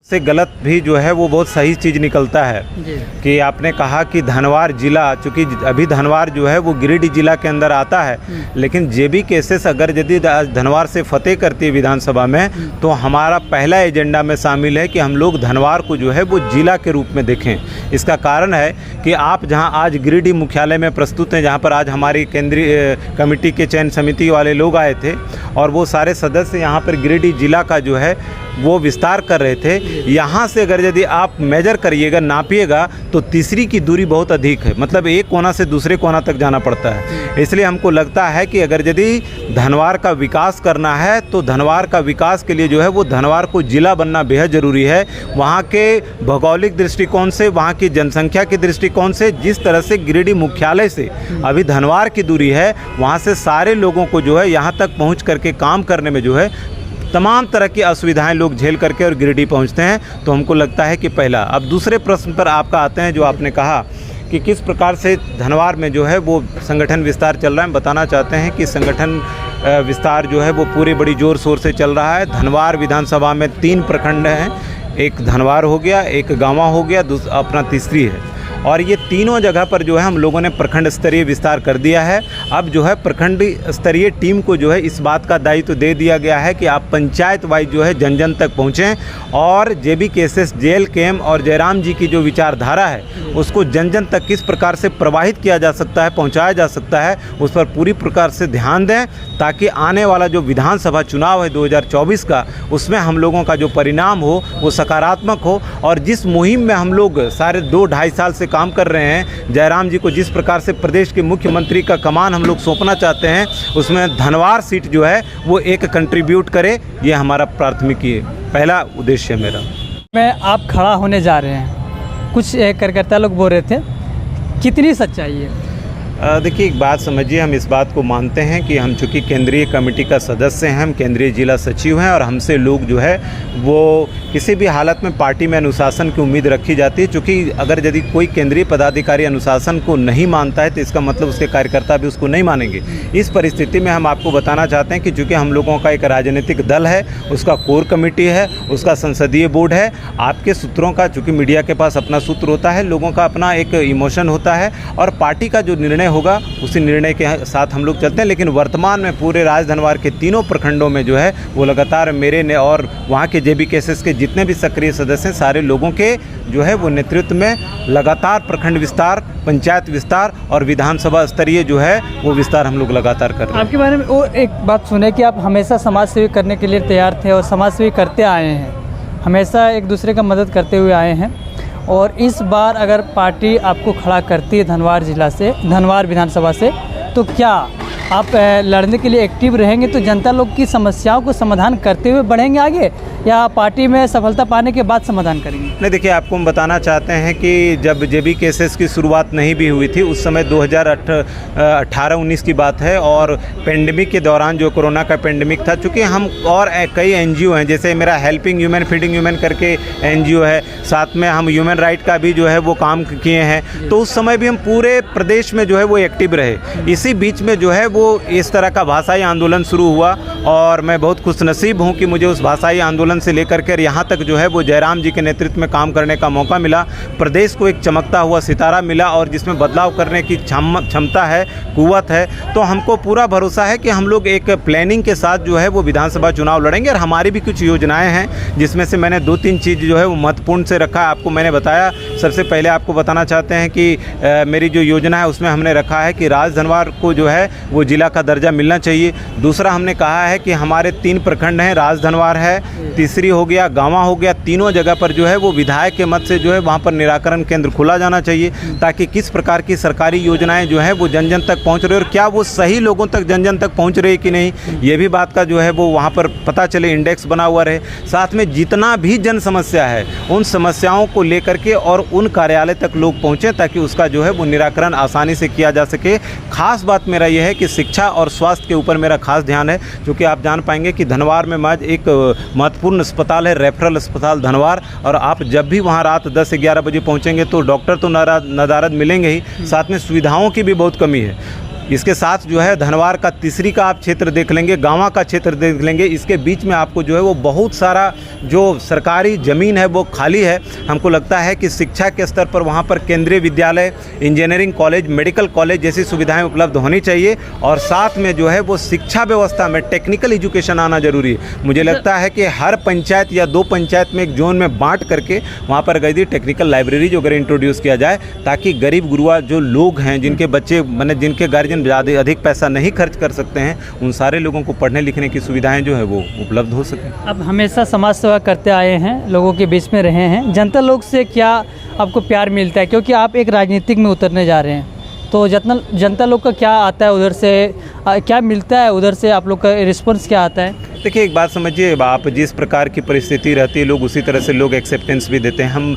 से गलत भी जो है वो बहुत सही चीज़ निकलता है कि आपने कहा कि धनवार ज़िला, चूँकि अभी धनवार जो है वो गिरिडीह ज़िला के अंदर आता है, लेकिन जेबी केसेस अगर यदि धनवार से फतेह करती है विधानसभा में, तो हमारा पहला एजेंडा में शामिल है कि हम लोग धनवार को जो है वो ज़िला के रूप में देखें। इसका कारण है कि आप जहां आज गिरिडीह मुख्यालय में प्रस्तुत हैं, जहां पर आज हमारी केंद्रीय कमेटी के चयन समिति वाले लोग आए थे और वो सारे सदस्य यहाँ पर गिरिडीह ज़िला का जो है वो विस्तार कर रहे थे। यहाँ से अगर यदि आप मेजर करिएगा, नापिएगा, तो तीसरी की दूरी बहुत अधिक है, मतलब एक कोना से दूसरे कोना तक जाना पड़ता है। इसलिए हमको लगता है कि अगर यदि धनवार का विकास करना है तो धनवार का विकास के लिए जो है वो धनवार को ज़िला बनना बेहद ज़रूरी है। वहाँ के भौगोलिक दृष्टिकोण से, वहाँ की जनसंख्या के दृष्टिकोण से, जिस तरह से गिरिडीह मुख्यालय से अभी धनवार की दूरी है, वहाँ से सारे लोगों को जो है यहाँ तक पहुँच करके काम करने में जो है तमाम तरह की असुविधाएं लोग झेल करके और गिरिडीह पहुंचते हैं। तो हमको लगता है कि पहला। अब दूसरे प्रश्न पर आपका आते हैं, जो आपने कहा कि किस प्रकार से धनवार में जो है वो संगठन विस्तार चल रहा है। हम बताना चाहते हैं कि संगठन विस्तार जो है वो पूरे बड़ी ज़ोर शोर से चल रहा है। धनवार विधानसभा में 3 प्रखंड हैं, एक धनवार हो गया, एक गाँवा हो गया, अपना तीसरी है, और ये तीनों जगह पर जो है हम लोगों ने प्रखंड स्तरीय विस्तार कर दिया है। अब जो है प्रखंड स्तरीय टीम को जो है इस बात का दायित्व दे दिया गया है कि आप पंचायत वाइज जो है जन जन तक पहुँचें और जेबी केसेस, जेल केम और जयराम जी की जो विचारधारा है उसको जन जन तक किस प्रकार से प्रवाहित किया जा सकता है, पहुँचाया जा सकता है, उस पर पूरी प्रकार से ध्यान दें, ताकि आने वाला जो विधानसभा चुनाव है 2024 का, उसमें हम लोगों का जो परिणाम हो वो सकारात्मक हो। और जिस मुहिम में हम लोग सारे 2-2.5 साल से काम कर रहे हैं, जयराम जी को जिस प्रकार से प्रदेश के मुख्यमंत्री का कमान हम लोग सौंपना चाहते हैं, उसमें धनवार सीट जो है वो एक कंट्रीब्यूट करे, ये हमारा प्राथमिकी है, पहला उद्देश्य है मेरा। में आप खड़ा होने जा रहे हैं, कुछ कार्यकर्ता लोग बोल रहे थे, कितनी सच्चाई है? देखिए, एक बात समझिए, हम इस बात को मानते हैं कि हम चूँकि केंद्रीय कमेटी का सदस्य हैं, हम केंद्रीय जिला सचिव हैं और हमसे लोग जो है वो किसी भी हालत में पार्टी में अनुशासन की उम्मीद रखी जाती है। चूँकि अगर यदि कोई केंद्रीय पदाधिकारी अनुशासन को नहीं मानता है तो इसका मतलब उसके कार्यकर्ता भी उसको नहीं मानेंगे। इस परिस्थिति में हम आपको बताना चाहते हैं कि चूँकि हम लोगों का एक राजनीतिक दल है, उसका कोर कमेटी है, उसका संसदीय बोर्ड है, आपके सूत्रों का, चूँकि मीडिया के पास अपना सूत्र होता है, लोगों का अपना एक इमोशन होता है और पार्टी का जो निर्णय होगा उसी निर्णय के साथ हम लोग चलते हैं। लेकिन वर्तमान में पूरे राज धनवार के तीनों प्रखंडों में जो है वो लगातार मेरे ने और वहाँ के जेबी केसेस के जितने भी सक्रिय सदस्य हैं, सारे लोगों के जो है वो नेतृत्व में लगातार प्रखंड विस्तार, पंचायत विस्तार और विधानसभा स्तरीय जो है वो विस्तार हम लोग लगातार कर रहे हैं। आपके बारे में वो एक बात सुने कि आप हमेशा समाज सेवी करने के लिए तैयार थे और समाज सेवी करते आए हैं, हमेशा एक दूसरे का मदद करते हुए आए हैं, और इस बार अगर पार्टी आपको खड़ा करती है धनवार जिला से, धनवार विधानसभा से, तो क्या आप लड़ने के लिए एक्टिव रहेंगे? तो जनता लोग की समस्याओं को समाधान करते हुए बढ़ेंगे आगे, या पार्टी में सफलता पाने के बाद समाधान करेंगे? नहीं, देखिए, आपको हम बताना चाहते हैं कि जब जेबी केसेस की शुरुआत नहीं भी हुई थी, उस समय 2018-19 की बात है, और पेंडेमिक के दौरान जो कोरोना का पेंडेमिक था, चूँकि हम और कई NGO हैं, जैसे मेरा हेल्पिंग ह्यूमन फीडिंग ह्यूमन करके NGO है, साथ में हम ह्यूमन राइट का भी जो है वो काम किए हैं, तो उस समय भी हम पूरे प्रदेश में जो है वो एक्टिव रहे। इसी बीच में जो है वो इस तरह का भाषाई आंदोलन शुरू हुआ और मैं बहुत खुशनसीब हूँ कि मुझे उस भाषाई आंदोलन से लेकर के यहाँ तक जो है वो जयराम जी के नेतृत्व में काम करने का मौका मिला। प्रदेश को एक चमकता हुआ सितारा मिला और जिसमें बदलाव करने की क्षमता है, कुव्वत है। तो हमको पूरा भरोसा है कि हम लोग एक प्लानिंग के साथ जो है वो विधानसभा चुनाव लड़ेंगे, और हमारी भी कुछ योजनाएँ हैं जिसमें से मैंने 2-3 चीज़ जो है वो महत्वपूर्ण से रखा है। आपको मैंने बताया, सबसे पहले आपको बताना चाहते हैं कि मेरी जो योजना है उसमें हमने रखा है कि राज धनवार को जो है वो जिला का दर्जा मिलना चाहिए। दूसरा हमने कहा है कि हमारे 3 प्रखंड हैं, राज धनवार है, तीसरी हो गया, गाँवा हो गया, तीनों जगह पर जो है वो विधायक के मत से जो है वहाँ पर निराकरण केंद्र खोला जाना चाहिए, ताकि किस प्रकार की सरकारी योजनाएं जो है वो जन जन तक पहुँच रही है और क्या वो सही लोगों तक जन जन तक पहुँच रही है कि नहीं, ये भी बात का जो है वो वहाँ पर पता चले, इंडेक्स बना हुआ रहे। साथ में जितना भी जन समस्या है उन समस्याओं को लेकर के और उन कार्यालय तक लोग पहुँचें, ताकि उसका जो है वो निराकरण आसानी से किया जा सके। खास बात मेरा यह है कि शिक्षा और स्वास्थ्य के ऊपर मेरा खास ध्यान है, क्योंकि आप जान पाएंगे कि धनवार में महज एक महत्वपूर्ण अस्पताल है, रेफरल अस्पताल धनवार, और आप जब भी वहाँ रात 10 से 11 बजे पहुँचेंगे तो डॉक्टर तो नदारद मिलेंगे ही, साथ में सुविधाओं की भी बहुत कमी है। इसके साथ जो है धनवार का तीसरी का आप क्षेत्र देख लेंगे, गाँव का क्षेत्र देख लेंगे, इसके बीच में आपको जो है वो बहुत सारा जो सरकारी ज़मीन है वो खाली है। हमको लगता है कि शिक्षा के स्तर पर वहाँ पर केंद्रीय विद्यालय, इंजीनियरिंग कॉलेज, मेडिकल कॉलेज जैसी सुविधाएं उपलब्ध होनी चाहिए और साथ में जो है वो शिक्षा व्यवस्था में टेक्निकल एजुकेशन आना जरूरी है। मुझे लगता है कि हर पंचायत या 2 पंचायत में एक जोन में बांट करके वहाँ पर गई टेक्निकल लाइब्रेरी जो अगर इंट्रोड्यूस किया जाए, ताकि गरीब गुरुआ जो लोग हैं, जिनके बच्चे माने जिनके गार्जियन ज़्यादा अधिक पैसा नहीं खर्च कर सकते हैं, उन सारे लोगों को पढ़ने लिखने की सुविधाएँ जो है वो उपलब्ध हो सकें। अब हमेशा समाज सेवा करते आए हैं, लोगों के बीच में रहे हैं, जनता लोग से क्या आपको प्यार मिलता है, क्योंकि आप एक राजनीतिक में उतरने जा रहे हैं, तो जनता लोग का क्या आता है उधर से, क्या मिलता है उधर से, आप लोग का रिस्पॉन्स क्या आता है? देखिए एक बात समझिए, आप जिस प्रकार की परिस्थिति रहती है लोग उसी तरह से लोग एक्सेप्टेंस भी देते हैं। हम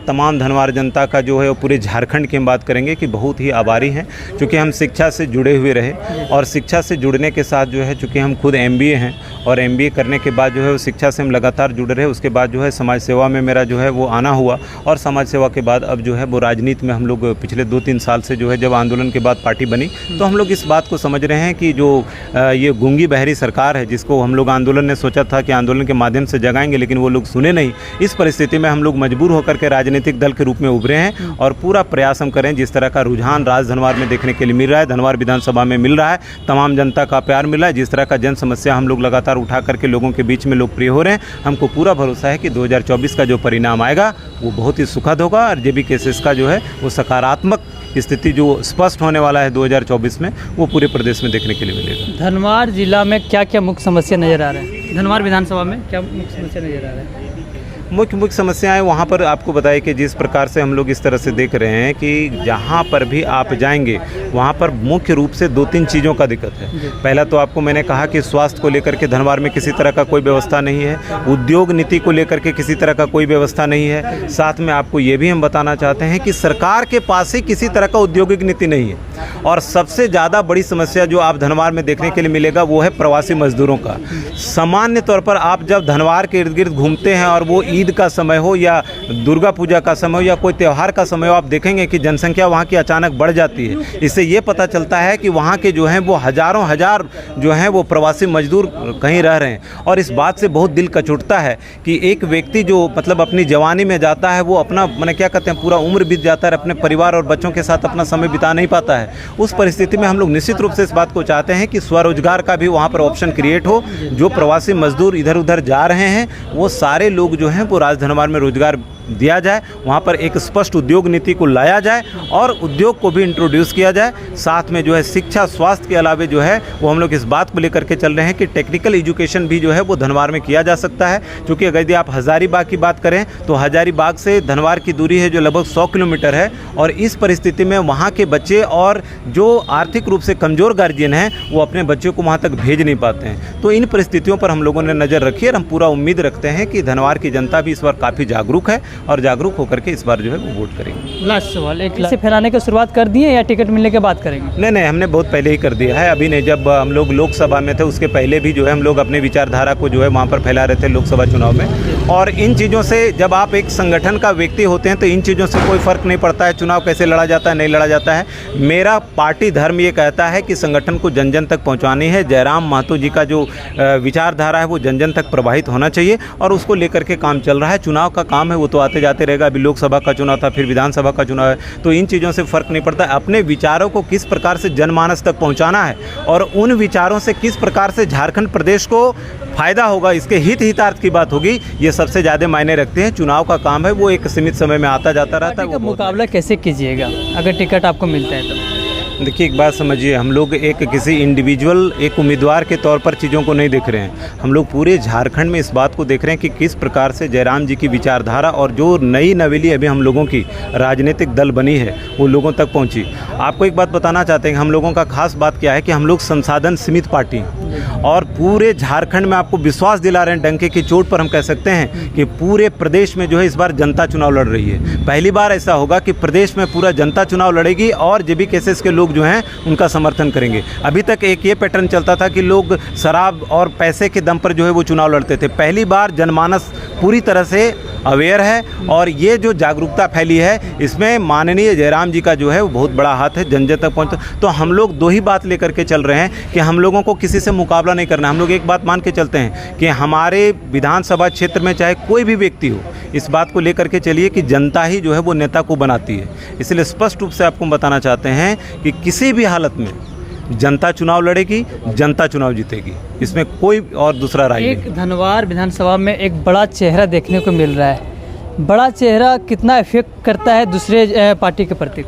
तमाम धनवार जनता का जो है वो पूरे झारखंड की हम बात करेंगे कि बहुत ही आभारी हैं, क्योंकि हम शिक्षा से जुड़े हुए रहे और शिक्षा से जुड़ने के साथ जो है चूँकि हम खुद MBA हैं और MBA करने के बाद जो है वो शिक्षा से हम लगातार जुड़े रहे। उसके बाद जो है समाज सेवा में मेरा जो है वो आना हुआ और समाज सेवा के बाद अब जो है वो राजनीति में हम लोग पिछले 2-3 साल से जो है जब आंदोलन के बाद पार्टी बनी तो हम लोग इस बात को समझ रहे हैं कि जो ये गूंगी बहरी सरकार है, जिसको हम लोग आंदोलन ने सोचा था कि आंदोलन के माध्यम से जगाएंगे, लेकिन वो लोग सुने नहीं। इस परिस्थिति में हम लोग मजबूर होकर के राजनीतिक दल के रूप में उभरे हैं और पूरा प्रयास हम करें। जिस तरह का रुझान राज धनवार में देखने के लिए मिल रहा है, धनवार विधानसभा में मिल रहा है, तमाम जनता का प्यार मिला है, जिस तरह का जन समस्या हम लोग लगातार उठा करके लोगों के बीच में लोकप्रिय हो रहे हैं, हमको पूरा भरोसा है कि 2024 का जो परिणाम आएगा वो बहुत ही सुखद होगा और JB केसेस का जो है वो सकारात्मक स्थिति जो स्पष्ट होने वाला है 2024 में, वो पूरे प्रदेश में देखने के लिए मिलेगा। धनवार जिला में क्या क्या मुख्य समस्या नज़र आ रहा है? धनवार विधानसभा में क्या मुख्य समस्या नज़र आ रहा है? मुख्य समस्याएं वहाँ पर आपको बताइए कि जिस प्रकार से हम लोग इस तरह से देख रहे हैं कि जहाँ पर भी आप जाएंगे वहाँ पर मुख्य रूप से 2-3 चीज़ों का दिक्कत है। पहला तो आपको मैंने कहा कि स्वास्थ्य को लेकर के धनवार में किसी तरह का कोई व्यवस्था नहीं है, उद्योग नीति को लेकर के किसी तरह का कोई व्यवस्था नहीं है। साथ में आपको ये भी हम बताना चाहते हैं कि सरकार के पास ही किसी तरह का औद्योगिक नीति नहीं है और सबसे ज़्यादा बड़ी समस्या जो आप धनवार में देखने के लिए मिलेगा वो है प्रवासी मजदूरों का। सामान्य तौर पर आप जब धनवार के इर्द गिर्द घूमते हैं और वो ईद का समय हो या दुर्गा पूजा का समय हो या कोई त्यौहार का समय हो, आप देखेंगे कि जनसंख्या वहाँ की अचानक बढ़ जाती है। इससे ये पता चलता है कि वहाँ के जो हैं वो हजारों हजार जो हैं वो प्रवासी मजदूर कहीं रह रहे हैं और इस बात से बहुत दिल कचोटता है कि एक व्यक्ति जो मतलब अपनी जवानी में जाता है वो अपना मैंने क्या कहते हैं पूरा उम्र बीत जाता है, अपने परिवार और बच्चों के साथ अपना समय बिता नहीं पाता है। उस परिस्थिति में हम लोग निश्चित रूप से इस बात को चाहते हैं कि स्वरोजगार का भी वहाँ पर ऑप्शन क्रिएट हो। जो प्रवासी मजदूर इधर उधर जा रहे हैं वो सारे लोग जो हैं वो राज धनवार में रोजगार दिया जाए, वहाँ पर एक स्पष्ट उद्योग नीति को लाया जाए और उद्योग को भी इंट्रोड्यूस किया जाए। साथ में जो है शिक्षा स्वास्थ्य के अलावे जो है वो हम लोग इस बात को लेकर के चल रहे हैं कि टेक्निकल एजुकेशन भी जो है वो धनवार में किया जा सकता है। क्योंकि अगर यदि आप हज़ारीबाग की बात करें तो हज़ारीबाग से धनवार की दूरी है जो लगभग 100 किलोमीटर है और इस परिस्थिति में वहाँ के बच्चे और जो आर्थिक रूप से कमज़ोर गार्जियन हैं वो अपने बच्चों को वहाँ तक भेज नहीं पाते हैं। तो इन परिस्थितियों पर हम लोगों ने नज़र रखी है और हम पूरा उम्मीद रखते हैं कि धनवार की जनता भी इस बार काफ़ी जागरूक है और जागरूक होकर के इस बार जो है वो वोट करेंगे। लास्ट सवाल, एक से फैलाने की शुरुआत कर दी है या टिकट मिलने के बाद करेंगे? नहीं, हमने बहुत पहले ही कर दिया है। अभी नहीं, जब हम लोग लोकसभा में थे उसके पहले भी जो है हम लोग अपने विचारधारा को जो है वहाँ पर फैला रहे थे लोकसभा चुनाव में। और इन चीज़ों से जब आप एक संगठन का व्यक्ति होते हैं तो इन चीज़ों से कोई फ़र्क नहीं पड़ता है चुनाव कैसे लड़ा जाता है नहीं लड़ा जाता है। मेरा पार्टी धर्म ये कहता है कि संगठन को जन जन तक पहुँचानी है। जयराम महतो जी का जो विचारधारा है वो जन जन तक प्रवाहित होना चाहिए और उसको लेकर के काम चल रहा है। चुनाव का काम है वो तो आते जाते रहेगा। अभी लोकसभा का चुनाव था, फिर विधानसभा का चुनाव है, तो इन चीज़ों से फ़र्क नहीं पड़ता। अपने विचारों को किस प्रकार से जनमानस तक पहुंचाना है और उन विचारों से किस प्रकार से झारखंड प्रदेश को फ़ायदा होगा, इसके हितार्थ की बात होगी, ये सबसे ज़्यादा मायने रखते हैं। चुनाव का काम है वो एक सीमित समय में आता जाता रहता है। मुकाबला कैसे कीजिएगा अगर टिकट आपको मिलता है तो? देखिए एक बात समझिए, हम लोग एक किसी इंडिविजुअल एक उम्मीदवार के तौर पर चीज़ों को नहीं देख रहे हैं। हम लोग पूरे झारखंड में इस बात को देख रहे हैं कि किस प्रकार से जयराम जी की विचारधारा और जो नई नवेली अभी हम लोगों की राजनीतिक दल बनी है वो लोगों तक पहुंची। आपको एक बात बताना चाहते हैं कि हम लोगों का खास बात क्या है कि हम लोग संसाधन सीमित पार्टी और पूरे झारखंड में आपको विश्वास दिला रहे हैं, डंके की चोट पर हम कह सकते हैं कि पूरे प्रदेश में जो है इस बार जनता चुनाव लड़ रही है। पहली बार ऐसा होगा कि प्रदेश में पूरा जनता चुनाव लड़ेगी और JB केसेस के लोग जो हैं उनका समर्थन करेंगे। अभी तक एक ये पैटर्न चलता था कि लोग शराब और पैसे के दम पर जो है वो चुनाव लड़ते थे। पहली बार जनमानस पूरी तरह से अवेयर है और ये जो जागरूकता फैली है इसमें माननीय जयराम जी का जो है वो बहुत बड़ा हाथ है जन जन तक पहुँचता। तो हम लोग दो ही बात लेकर के चल रहे हैं कि हम लोगों को किसी से मुकाबला नहीं करना। हम लोग एक बात मान के चलते हैं कि हमारे विधानसभा क्षेत्र में चाहे कोई भी व्यक्ति हो, इस बात को लेकर के चलिए कि जनता ही जो है वो नेता को बनाती है। इसलिए स्पष्ट रूप से आपको बताना चाहते हैं कि किसी भी हालत में जनता चुनाव लड़ेगी, जनता चुनाव जीतेगी, इसमें कोई और दूसरा राय नहीं। एक धनवार विधानसभा में एक बड़ा चेहरा देखने को मिल रहा है। बड़ा चेहरा कितना इफेक्ट करता है दूसरे पार्टी के प्रति?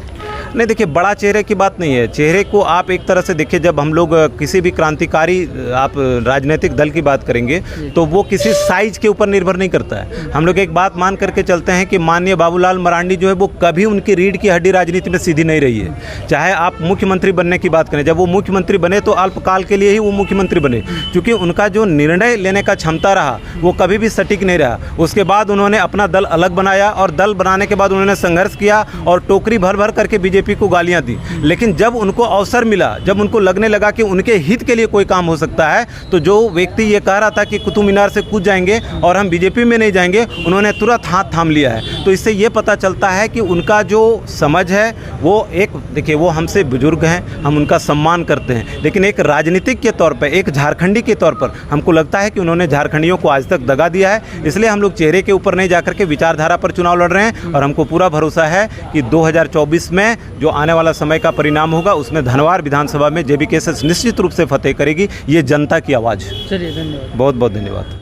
नहीं, देखिए, बड़ा चेहरे की बात नहीं है। चेहरे को आप एक तरह से देखिए, जब हम लोग किसी भी क्रांतिकारी आप राजनीतिक दल की बात करेंगे तो वो किसी साइज के ऊपर निर्भर नहीं करता है। हम लोग एक बात मान करके चलते हैं कि माननीय बाबूलाल मरांडी जो है वो कभी उनकी रीढ़ की हड्डी राजनीति में सीधी नहीं रही है। चाहे आप मुख्यमंत्री बनने की बात करें, जब वो मुख्यमंत्री बने तो अल्पकाल के लिए ही वो मुख्यमंत्री बने, क्योंकि उनका जो निर्णय लेने का क्षमता रहा वो कभी भी सटीक नहीं रहा। उसके बाद उन्होंने अपना दल अलग बनाया और दल बनाने के बाद उन्होंने संघर्ष किया और टोकरी भर भर करके बीजेपी को गालियां दी। लेकिन जब उनको अवसर मिला, जब उनको लगने लगा कि उनके हित के लिए कोई काम हो सकता है, तो जो व्यक्ति ये कह रहा था कि कुतुब मीनार से कूद जाएंगे और हम बीजेपी में नहीं जाएंगे, उन्होंने तुरंत हाथ थाम लिया है। तो इससे ये पता चलता है कि उनका जो समझ है वो एक, देखिए, वो हमसे बुजुर्ग हैं, हम उनका सम्मान करते हैं, लेकिन एक राजनीतिक के तौर पर, एक झारखंडी के तौर पर हमको लगता है कि उन्होंने झारखंडियों को आज तक दगा दिया है। इसलिए हम लोग चेहरे के ऊपर नहीं जाकर के विचारधारा पर चुनाव लड़ रहे हैं और हमको पूरा भरोसा है कि 2024 में जो आने वाला समय का परिणाम होगा उसमें धनवार विधानसभा में जेबीकेएसएस निश्चित रूप से फतेह करेगी। ये जनता की आवाज़। चलिए, धन्यवाद। बहुत बहुत धन्यवाद।